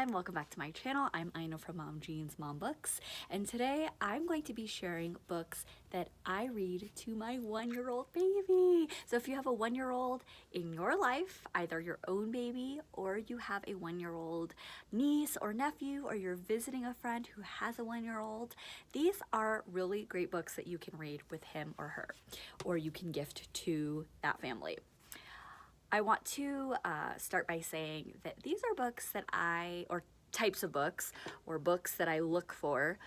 everyone, welcome back to my channel. I'm Ina from Mom Jean's Mom Books, and today I'm going to be sharing books that I read to my 1-year-old baby. So if you have a 1-year-old in your life, either your own baby or you have a 1-year-old niece or nephew, or you're visiting a friend who has a 1-year-old, these are really great books that you can read with him or her, or you can gift to that family. I want to start by saying that these are books that or types of books, or books that I look for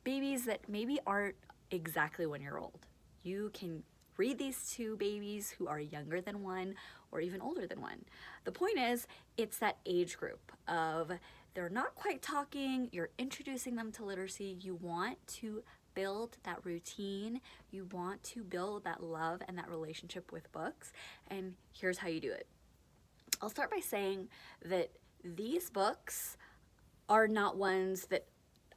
babies that maybe aren't exactly 1-year-old. You can read these to babies who are younger than 1 or even older than 1. The point is, it's that age group of they're not quite talking, you're introducing them to literacy, you want to build that routine, you want to build that love and that relationship with books, and here's how you do it. I'll start by saying that these books are not ones that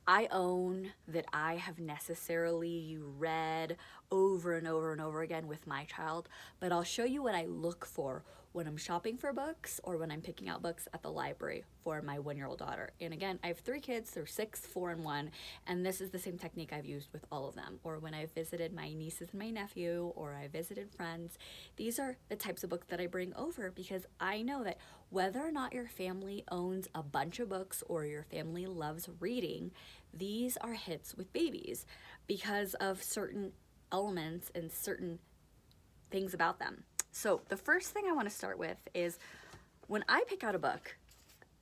I own, that I have necessarily read over and over and over again with my child, but I'll show you what I look for when I'm shopping for books or when I'm picking out books at the library for my 1-year-old daughter. And again, I have 3 kids, they're 6, 4, and 1, and this is the same technique I've used with all of them. Or when I visited my nieces and my nephew, or I visited friends, these are the types of books that I bring over because I know that whether or not your family owns a bunch of books or your family loves reading, these are hits with babies because of certain elements and certain things about them. So the first thing I want to start with is when I pick out a book,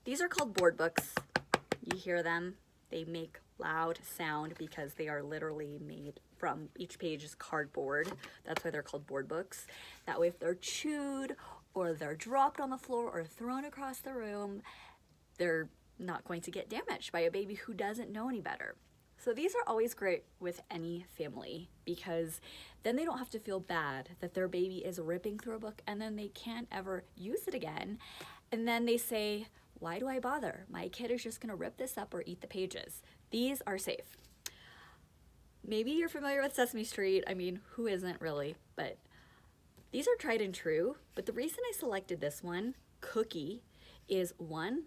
these are called board books. You hear them, they make loud sound because they are literally made from, each page is cardboard. That's why they're called board books. That way if they're chewed or they're dropped on the floor or thrown across the room, they're not going to get damaged by a baby who doesn't know any better. So these are always great with any family because then they don't have to feel bad that their baby is ripping through a book and then they can't ever use it again. And then they say, why do I bother? My kid is just gonna rip this up or eat the pages. These are safe. Maybe you're familiar with Sesame Street. I mean, who isn't really? But these are tried and true. But the reason I selected this one, Cookie, is one,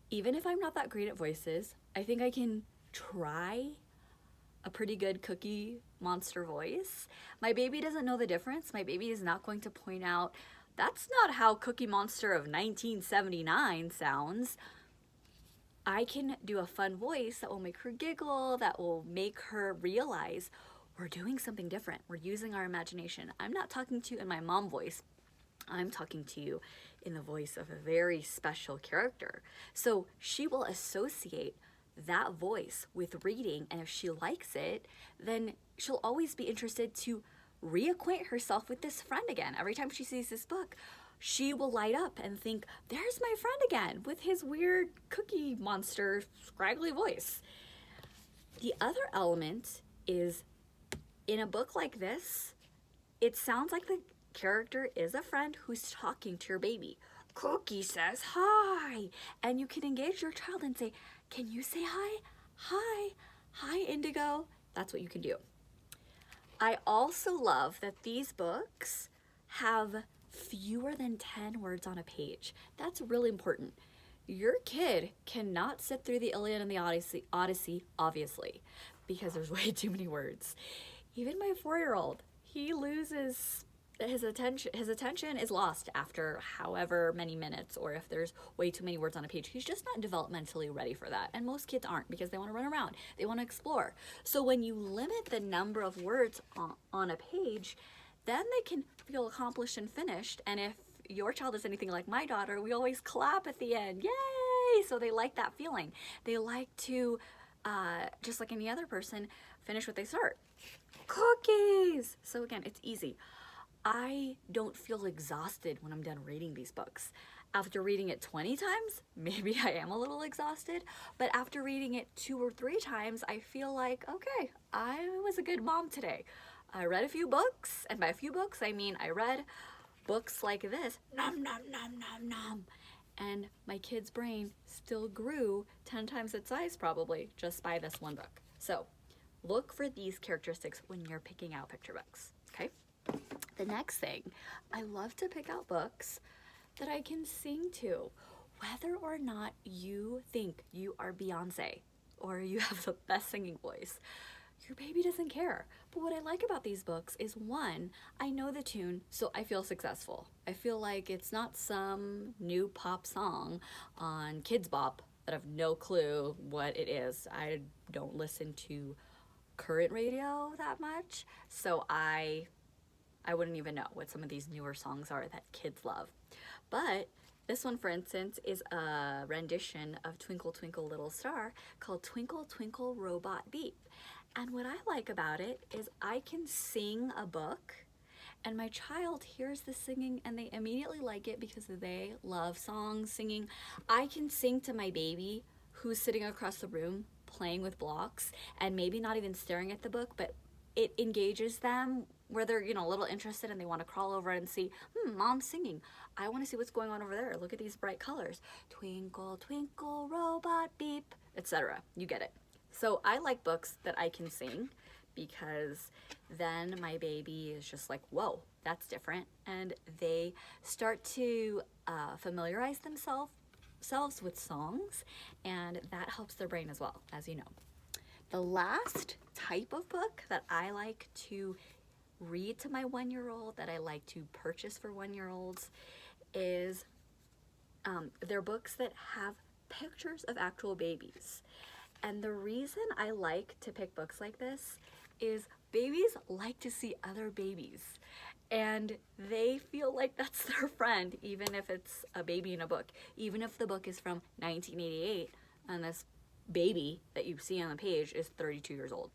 even if I'm not that great at voices, I think I can try a pretty good Cookie Monster voice. My baby doesn't know the difference. My baby is not going to point out, that's not how Cookie Monster of 1979 sounds. I can do a fun voice that will make her giggle, that will make her realize we're doing something different. We're using our imagination. I'm not talking to you in my mom voice. I'm talking to you in the voice of a very special character. So she will associate that voice with reading, and if she likes it, then she'll always be interested to reacquaint herself with this friend again. Every time she sees this book, she will light up and think, there's my friend again with his weird Cookie Monster scraggly voice. The other element is, in a book like this, it sounds like the character is a friend who's talking to your baby. Cookie says hi, and you can engage your child and say, can you say hi? Hi, hi Indigo. That's what you can do. I also love that these books have fewer than 10 words on a page. That's really important. Your kid cannot sit through the Iliad and the Odyssey, obviously, because there's way too many words. Even my 4-year-old, he loses his attention is lost after however many minutes, or if there's way too many words on a page. He's just not developmentally ready for that, and most kids aren't because they want to run around, they want to explore. So when you limit the number of words on a page, then they can feel accomplished and finished. And if your child is anything like my daughter, we always clap at the end, yay! So they like that feeling. They like to, just like any other person, finish what they start. Cookies! So again, it's easy. I don't feel exhausted when I'm done reading these books. After reading it 20 times, maybe I am a little exhausted, but after reading it 2 or 3 times, I feel like, okay, I was a good mom today. I read a few books, and by a few books, I mean I read books like this, nom nom nom nom nom, and my kid's brain still grew 10 times its size probably just by this one book. So look for these characteristics when you're picking out picture books, okay? The next thing, I love to pick out books that I can sing to. whether or not you think you are Beyonce or you have the best singing voice, your baby doesn't care. But what I like about these books is, one, I know the tune, so I feel successful. I feel like it's not some new pop song on Kids Bop that I have no clue what it is. I don't listen to current radio that much, so I wouldn't even know what some of these newer songs are that kids love. But this one, for instance, is a rendition of Twinkle, Twinkle, Little Star called Twinkle, Twinkle, Robot Beep. And what I like about it is I can sing a book and my child hears the singing and they immediately like it because they love songs, singing. I can sing to my baby who's sitting across the room playing with blocks and maybe not even staring at the book, but it engages them where they're, a little interested and they want to crawl over and see, mom's singing. I want to see what's going on over there. Look at these bright colors. Twinkle, twinkle, robot, beep, etc. You get it. So I like books that I can sing because then my baby is just like, whoa, that's different. And they start to familiarize themselves with songs, and that helps their brain as well, as you know. The last type of book that I like to read to my 1-year-old, that I like to purchase for 1-year-olds, is they're books that have pictures of actual babies. And the reason I like to pick books like this is babies like to see other babies. And they feel like that's their friend, even if it's a baby in a book. Even if the book is from 1988 and this baby that you see on the page is 32 years old.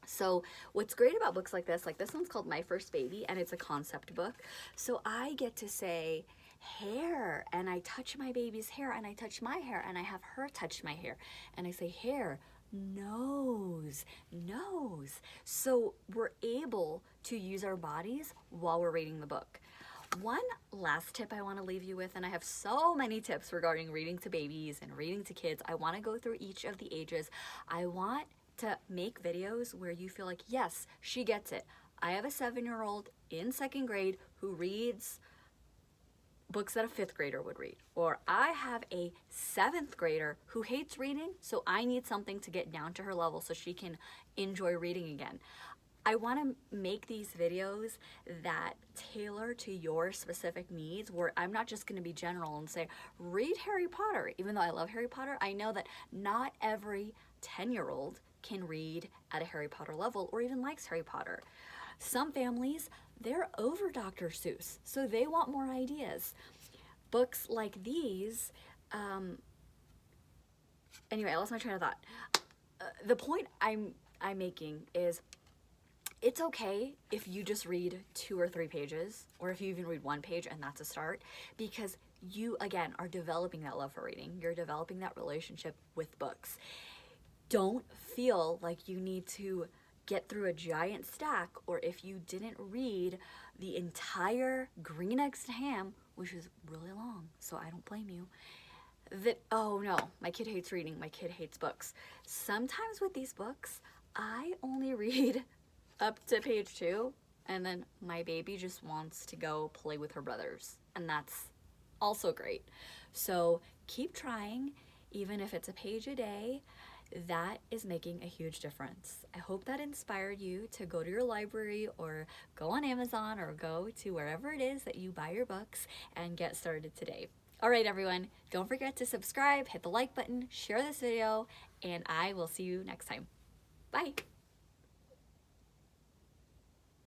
So what's great about books like this one's called My First Baby, and it's a concept book. So I get to say hair, and I touch my baby's hair, and I touch my hair, and I have her touch my hair, and I say hair, nose. So we're able to use our bodies while we're reading the book. One last tip I want to leave you with, and I have so many tips regarding reading to babies and reading to kids. I want to go through each of the ages. I want to make videos where you feel like, yes, she gets it. I have a 7-year-old in 2nd grade who reads books that a 5th grader would read. Or I have a 7th grader who hates reading, so I need something to get down to her level so she can enjoy reading again. I want to make these videos that tailor to your specific needs, where I'm not just going to be general and say, read Harry Potter. Even though I love Harry Potter, I know that not every 10-year-old can read at a Harry Potter level or even likes Harry Potter. Some families, they're over Dr. Seuss, so they want more ideas. Books like these, anyway, I lost my train of thought. The point I'm making is, it's okay if you just read 2 or 3 pages, or if you even read 1 page and that's a start, because you, again, are developing that love for reading. You're developing that relationship with books. Don't feel like you need to get through a giant stack, or if you didn't read the entire Green Eggs to Ham, which is really long, so I don't blame you, that, oh no, my kid hates reading, my kid hates books. Sometimes with these books, I only read up to page 2, and then my baby just wants to go play with her brothers, and that's also great. So keep trying, even if it's a page a day. That is making a huge difference. I hope that inspired you to go to your library or go on Amazon or go to wherever it is that you buy your books and get started today. All right, everyone, don't forget to subscribe, hit the like button, share this video, and I will see you next time. Bye.